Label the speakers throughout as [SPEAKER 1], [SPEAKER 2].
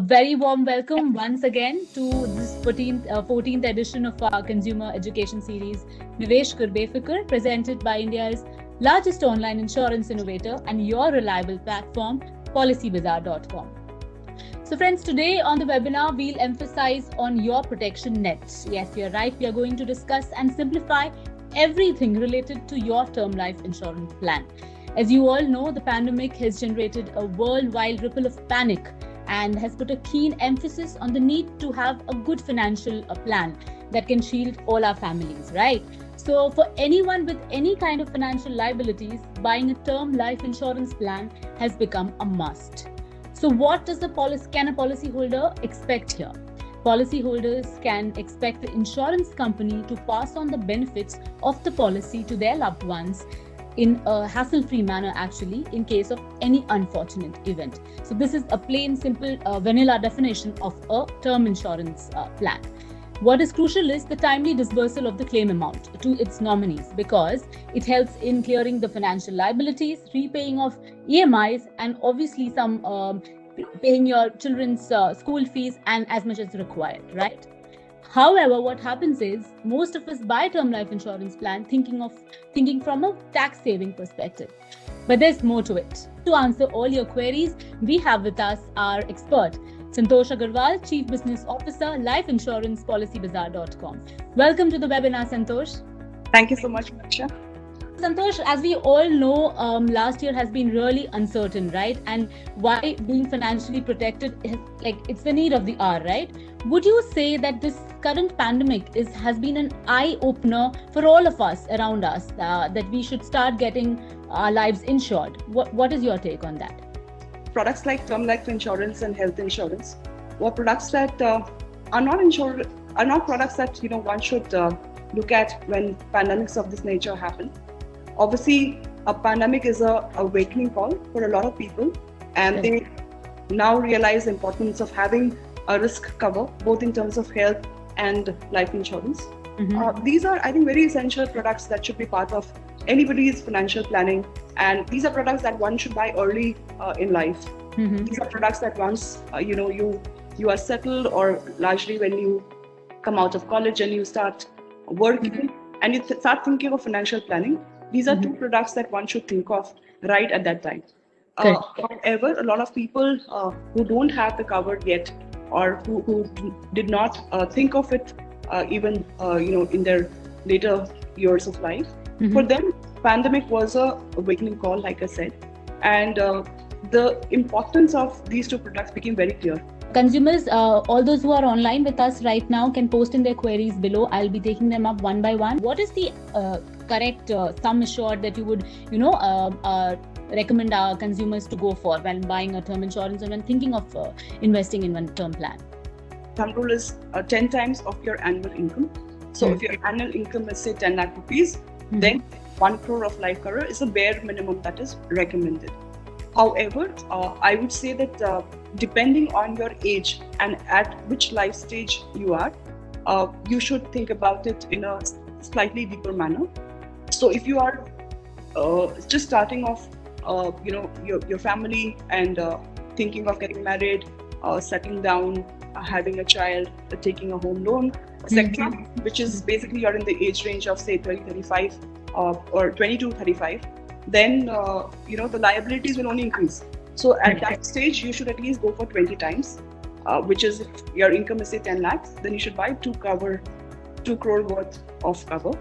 [SPEAKER 1] Very warm welcome once again to this 14th edition of our consumer education series, Nivesh Kar Befikr, presented by India's largest online insurance innovator and your reliable platform, PolicyBazaar.com. So friends, today on the webinar, we'll emphasize on your protection nets. Yes, you're right. We are going to discuss and simplify everything related to your term life insurance plan. As you all know, the pandemic has generated a worldwide ripple of panic and has put a keen emphasis on the need to have a good financial plan that can shield all our families, right? So for anyone with any kind of financial liabilities, buying a term life insurance plan has become a must. So what does can a policyholder expect here? Policyholders can expect the insurance company to pass on the benefits of the policy to their loved ones in a hassle-free manner, actually, in case of any unfortunate event. So this is a plain, simple, vanilla definition of a term insurance plan. What is crucial is the timely disbursal of the claim amount to its nominees, because it helps in clearing the financial liabilities, repaying of EMIs, and obviously some paying your children's school fees and as much as required, right? However, what happens is most of us buy term life insurance plan thinking from a tax saving perspective. But there's more to it. To answer all your queries, we have with us our expert, Santosh Agarwal, Chief Business Officer, Life Insurance, PolicyBazaar.com. Welcome to the webinar, Santosh.
[SPEAKER 2] Thank you so much, Manisha.
[SPEAKER 1] Santosh, as we all know, last year has been really uncertain, right? And why being financially protected is it's the need of the hour, right? Would you say that this current pandemic has been an eye opener for all of us around us, that we should start getting our lives insured? What is your take on that?
[SPEAKER 2] Products like term life insurance and health insurance were products that are not products that one should look at when pandemics of this nature happen. Obviously, a pandemic is a awakening call for a lot of people, and they now realize the importance of having a risk cover, both in terms of health and life insurance. Mm-hmm. These are, I think, very essential products that should be part of anybody's financial planning, and these are products that one should buy early in life. Mm-hmm. These are products that once you are settled, or largely when you come out of college and you start working, mm-hmm. and you start thinking of financial planning. These are two products that one should think of right at that time. However, a lot of people who don't have the cover yet, or who did not think of it even in their later years of life, mm-hmm. for them, pandemic was a awakening call, like I said, and the importance of these two products became very clear.
[SPEAKER 1] Consumers, all those who are online with us right now, can post in their queries below. I'll be taking them up one by one. What is the correct sum assured that you would recommend our consumers to go for when buying a term insurance and when thinking of investing in one term plan?
[SPEAKER 2] Thumb rule is 10 times of your annual income. So if your annual income is say 10 lakh rupees, then 1 crore of life cover is a bare minimum that is recommended. However, I would say that depending on your age and at which life stage you are, you should think about it in a slightly deeper manner. So if you are just starting off, your family and thinking of getting married, settling down, having a child, taking a home loan, etc., which is basically you're in the age range of say 30-35 or 20-35, then the liabilities will only increase. So at that stage, you should at least go for 20 times, which is if your income is say 10 lakhs, then you should buy 2 crore worth of cover.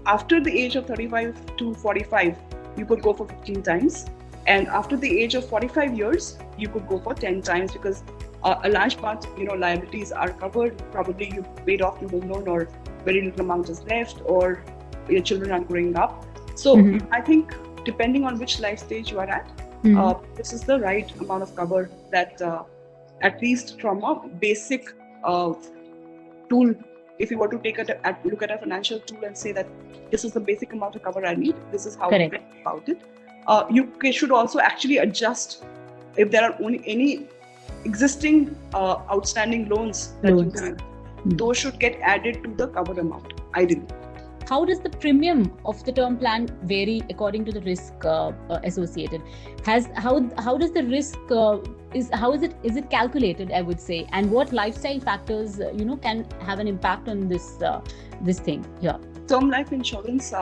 [SPEAKER 2] After the age of 35 to 45, you could go for 15 times. And after the age of 45 years, you could go for 10 times, because a large part, liabilities are covered. Probably you paid off your home loan, or very little amount is left, or your children are growing up. So I think depending on which life stage you are at, this is the right amount of cover that at least from a basic tool, if you were to look at a financial tool and say that this is the basic amount of cover I need, this is how I think about it. You should also actually adjust if there are only any existing outstanding loans that you have. Those should get added to the cover amount, ideally.
[SPEAKER 1] how does the premium of the term plan vary according to the risk associated? How does the risk is it calculated, I would say, and what lifestyle factors can have an impact on this thing? Yeah.
[SPEAKER 2] Term life insurance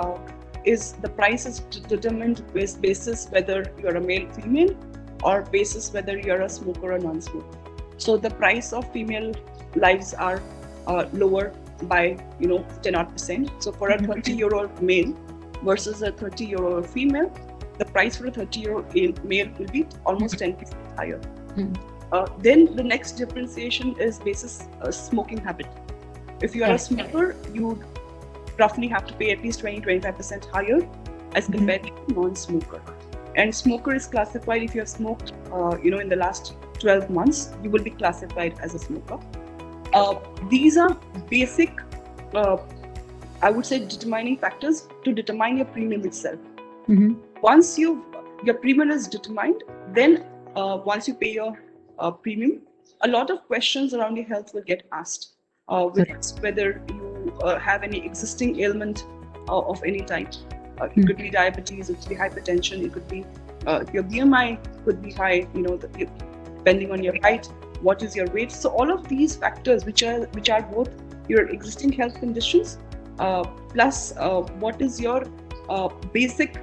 [SPEAKER 2] is the price is determined basis whether you're a male, female, or basis whether you're a smoker or non-smoker. So the price of female lives are lower by 10%. So for a 30-year-old male versus a 30-year-old female, the price for a 30-year-old male will be almost 10% higher. Then the next differentiation is basis smoking habit. If you are a smoker, you roughly have to pay at least 20-25% higher as compared to non-smoker. And smoker is classified, if you have smoked in the last 12 months, you will be classified as a smoker. These are basic, I would say, determining factors to determine your premium itself. Once your premium is determined, then once you pay your premium, a lot of questions around your health will get asked. Whether you have any existing ailment of any type. It could be diabetes, it could be hypertension, it could be your BMI could be high, depending on your height, what is your weight. So all of these factors, which are both your existing health conditions, plus what is your basic,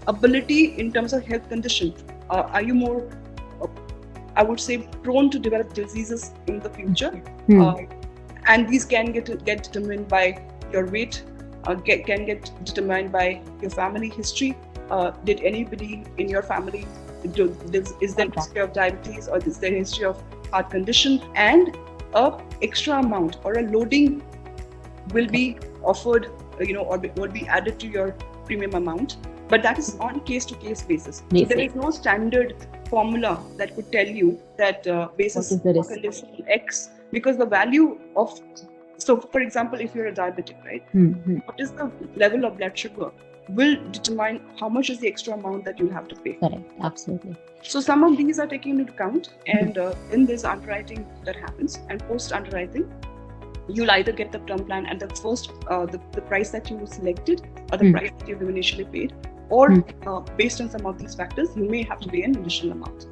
[SPEAKER 2] ability in terms of health condition. Are you more, I would say, prone to develop diseases in the future? And these can get determined by your weight, can get determined by your family history. Did anybody in your family is there history of diabetes, or is there history of heart condition? And a extra amount or a loading will be offered, or will be added to your premium amount. But that is on case-to-case basis. So there is no standard formula that could tell you that basis condition X, because the value of, so for example, if you're a diabetic, right, what is the level of blood sugar will determine how much is the extra amount that you'll have to pay.
[SPEAKER 1] Correct, absolutely.
[SPEAKER 2] So some of these are taken into account, and in this underwriting that happens, and post underwriting, you'll either get the term plan at the first, the price that you selected, or the price that you've initially paid, or based on some of these factors, you may have to pay an additional amount.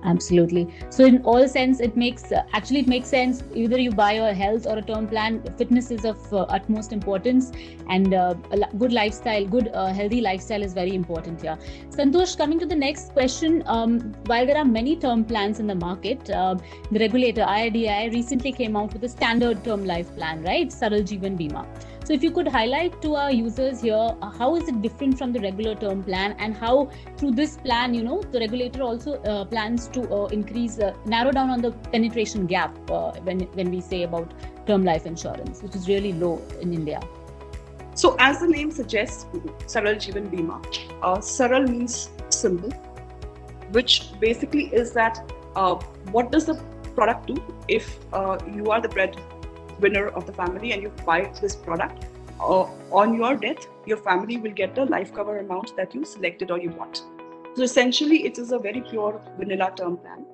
[SPEAKER 1] Absolutely. So in all sense, it makes sense. Either you buy a health or a term plan, fitness is of utmost importance, and a good lifestyle, healthy lifestyle is very important here. Santosh, coming to the next question, while there are many term plans in the market, the regulator IRDAI recently came out with a standard term life plan, right? Saral Jeevan Bima. So if you could highlight to our users here, how is it different from the regular term plan, and how through this plan, the regulator also plans to narrow down on the penetration gap when we say about term life insurance, which is really low in India.
[SPEAKER 2] So as the name suggests, Saral Jeevan Bima, Saral means simple, which basically is that what does the product do if you are the breadwinner of the family and you buy this product? On your death, your family will get the life cover amount that you selected or you want. So essentially, it is a very pure vanilla term plan.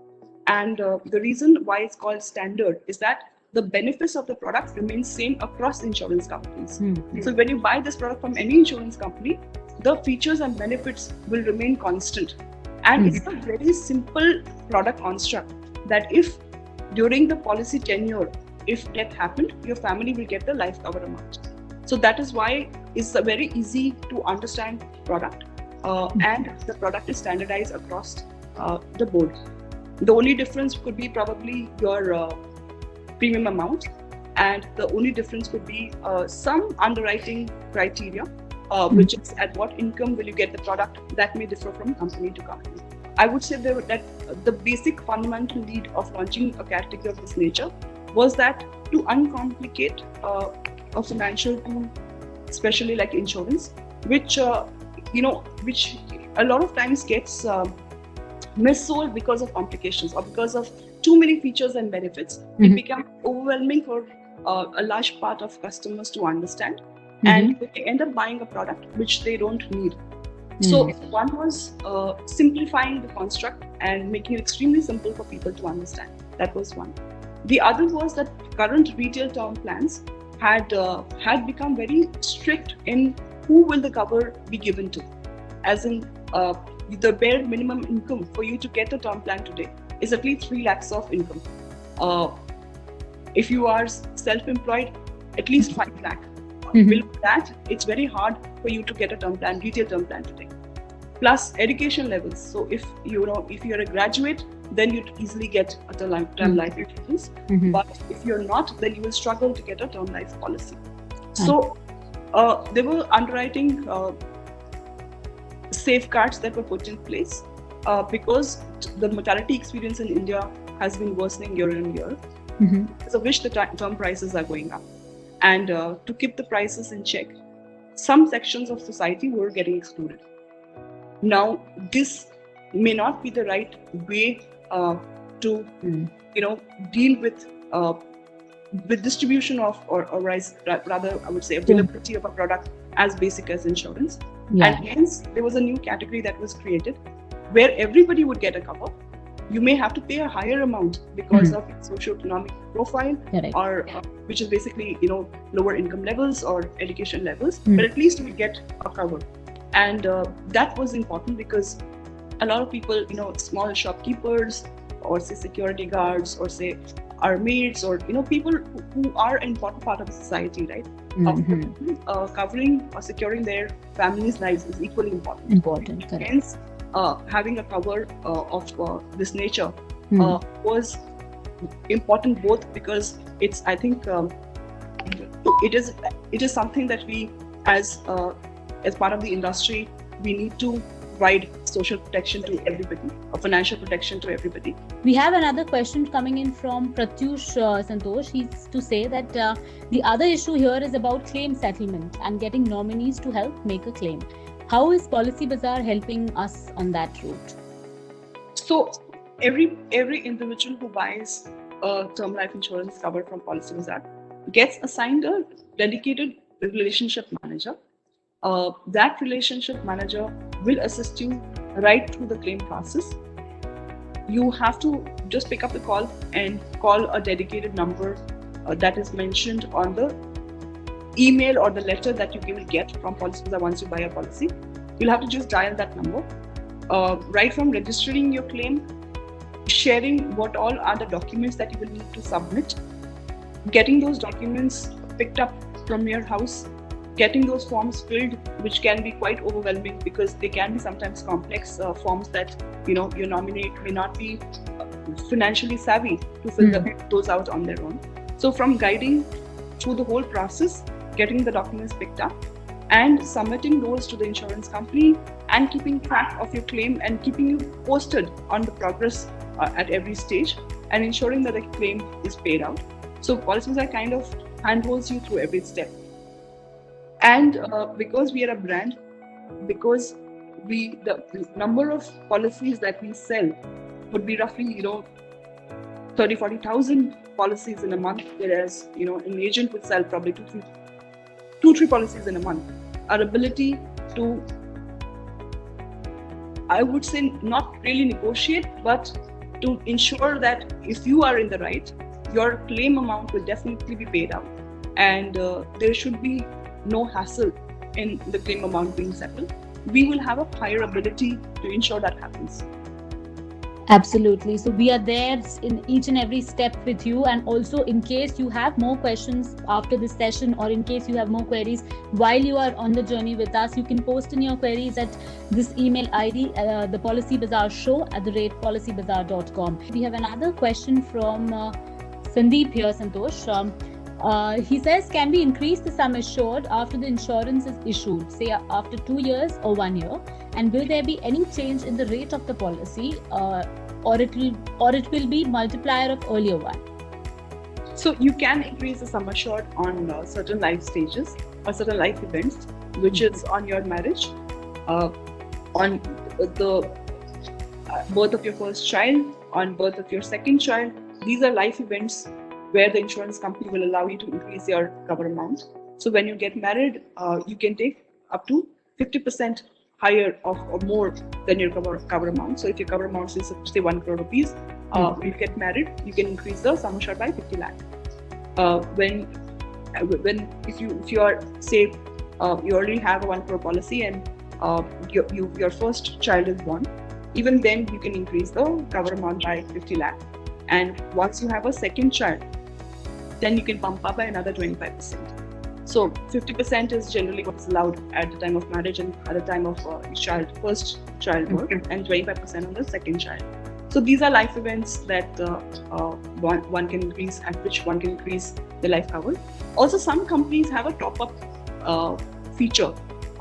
[SPEAKER 2] And the reason why it's called standard is that the benefits of the product remain same across insurance companies. So when you buy this product from any insurance company, the features and benefits will remain constant. And it's a very simple product construct that if during the policy tenure, if death happened, your family will get the life cover amount. So that is why it's a very easy to understand product, and the product is standardized across the board. The only difference could be probably your premium amount, and the only difference could be some underwriting criteria, which is at what income will you get the product. That may differ from company to company. I would say that the basic fundamental need of launching a category of this nature was that to uncomplicate a financial tool, especially like insurance, which which a lot of times gets missold because of complications or because of too many features and benefits. It becomes overwhelming for a large part of customers to understand, and they end up buying a product which they don't need. So one was simplifying the construct and making it extremely simple for people to understand. That was one. The other was that current retail term plans had become very strict in who will the cover be given to. As in, the bare minimum income for you to get a term plan today is at least 3 lakhs of income. If you are self-employed, at least 5 lakh. Below that, it's very hard for you to get a term plan, retail term plan today. Plus education levels. So if you're a graduate, then you'd easily get a term life insurance. But if you're not, then you will struggle to get a term life policy. So there were underwriting safeguards that were put in place because the mortality experience in India has been worsening year on year. So which the term prices are going up. And to keep the prices in check, some sections of society were getting excluded. Now, this may not be the right way to, deal with distribution of, or rather, I would say, availability of a product as basic as insurance. And hence, there was a new category that was created where everybody would get a cover. You may have to pay a higher amount because of its socioeconomic profile, or which is basically, lower income levels or education levels, but at least we get a cover. And that was important because a lot of people, small shopkeepers, or say security guards, or say our maids, or people who are an important part of the society, right? Covering or securing their families' lives is equally important. Hence, having a cover of this nature was important, both because it's, I think, it is something that we, as part of the industry, we need to provide social protection to everybody, or financial protection to everybody.
[SPEAKER 1] We have another question coming in from Pratyush Santosh. He's to say that the other issue here is about claim settlement and getting nominees to help make a claim. How is Policybazaar helping us on that route?
[SPEAKER 2] So every individual who buys a term life insurance cover from Policybazaar gets assigned a dedicated relationship manager. That relationship manager will assist you right through the claim process. You have to just pick up the call and call a dedicated number that is mentioned on the email or the letter that you will get from Policybazaar once you buy a policy. You'll have to just dial that number. Right from registering your claim, sharing what all are the documents that you will need to submit, getting those documents picked up from your house, getting those forms filled, which can be quite overwhelming because they can be sometimes complex forms that your nominee may not be financially savvy to fill those out on their own. So from guiding through the whole process, getting the documents picked up and submitting those to the insurance company and keeping track of your claim and keeping you posted on the progress at every stage and ensuring that the claim is paid out. So Policybazaar kind of handholds you through every step. And because we are a brand, because the number of policies that we sell would be roughly 30,000-40,000 policies in a month, whereas an agent would sell probably 2-3 policies in a month. Our ability to, I would say, not really negotiate, but to ensure that if you are in the right, your claim amount will definitely be paid out, and there should be no hassle in the claim amount being settled. We will have a higher ability to ensure that happens.
[SPEAKER 1] Absolutely. So we are there in each and every step with you, and also in case you have more questions after this session, or in case you have more queries while you are on the journey with us, you can post in your queries at this email ID, the Policybazaar show @policybazaar.com. We have another question from Sandeep here, Santosh. He says, can we increase the sum assured after the insurance is issued, say after 2 years or 1 year? And will there be any change in the rate of the policy, or it will be multiplier of earlier one?
[SPEAKER 2] So you can increase the sum assured on certain life stages or certain life events, which is on your marriage, on the birth of your first child, on birth of your second child. These are life events where the insurance company will allow you to increase your cover amount. So when you get married, you can take up to 50% higher or more than your cover amount. So if your cover amount is say 1 crore rupees, when you get married, you can increase the sum assured by 50 lakh. When if you are, say, you already have a 1 crore policy and your first child is born, even then you can increase the cover amount by 50 lakh. And once you have a second child, then you can pump up by another 25%. So 50% is generally what's allowed at the time of marriage and at the time of first childbirth, and 25% on the second child. So these are life events that one can increase, at which one can increase the life cover. Also, some companies have a top-up feature.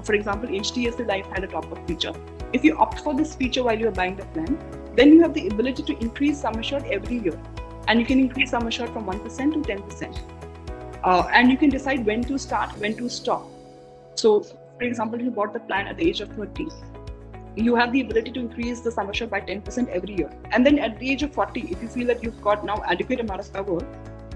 [SPEAKER 2] For example, HDFC Life had a top-up feature. If you opt for this feature while you're buying the plan, then you have the ability to increase sum assured every year. And you can increase sum assured from 1% to 10%. And you can decide when to start, when to stop. So, for example, you bought the plan at the age of 30. You have the ability to increase the sum assured by 10% every year. And then at the age of 40, if you feel that you've got now adequate amount of cover,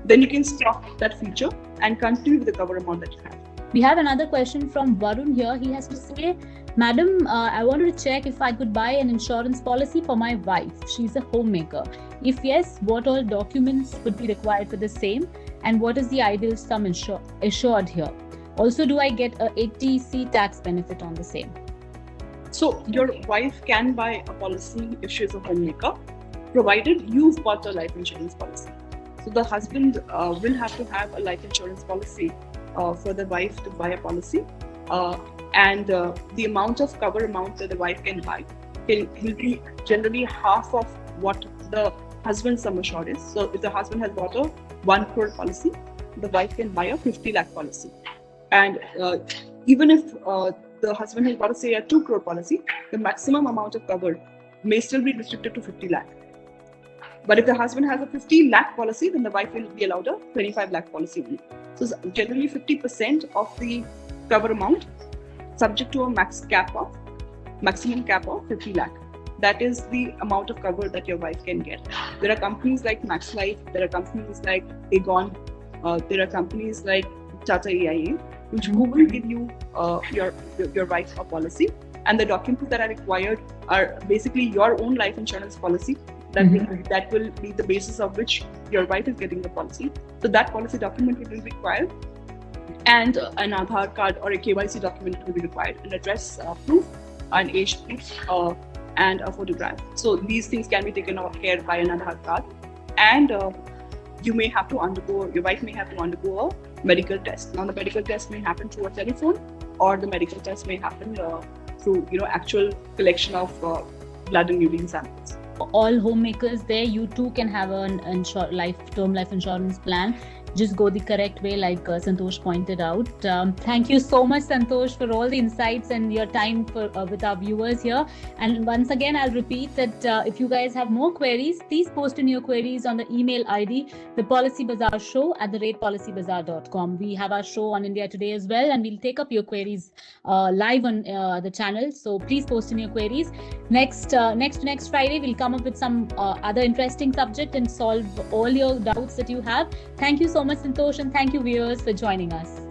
[SPEAKER 2] then you can stop that feature and continue with the cover amount that you have.
[SPEAKER 1] We have another question from Varun here. He has to say, Madam, I wanted to check if I could buy an insurance policy for my wife. She's a homemaker. If yes, what all documents would be required for the same? And what is the ideal sum assured here? Also, do I get a 80C tax benefit on the same?
[SPEAKER 2] So your wife can buy a policy if she is a homemaker, provided you've bought a life insurance policy. So the husband will have to have a life insurance policy for the wife to buy a policy, and the amount of cover amount that the wife can buy will be generally half of what the husband's sum assured is. So if the husband has bought a 1 crore policy, the wife can buy a 50 lakh policy. And even if the husband has bought, say, a 2 crore policy, the maximum amount of cover may still be restricted to 50 lakh. But if the husband has a 50 lakh policy, then the wife will be allowed a 25 lakh policy only. So generally 50% of the cover amount subject to a maximum cap of 50 lakh. That is the amount of cover that your wife can get. There are companies like Max Life, there are companies like Aegon, there are companies like Tata AIA, who will give you your wife a policy, and the documents that are required are basically your own life insurance policy. That will be the basis of which your wife is getting the policy. So that policy document will be required, and an Aadhaar card or a KYC document will be required, an address proof, an age proof, and a photograph. So these things can be taken care by an Aadhaar card, and your wife may have to undergo a medical test. Now the medical test may happen through a telephone, or the medical test may happen through actual collection of blood and urine samples.
[SPEAKER 1] All homemakers there, you too can have an term life insurance plan. Just go the correct way, like Santosh pointed out. Thank you so much, Santosh, for all the insights and your time with our viewers here. And once again, I'll repeat that if you guys have more queries, please post in your queries on the email ID, thepolicybazaar@policybazar.com. We have our show on India Today as well, and we'll take up your queries live on the channel. So please post in your queries. Next Friday, we'll come up with some other interesting subject and solve all your doubts that you have. Thank you so much, Santosh, and thank you, viewers, for joining us.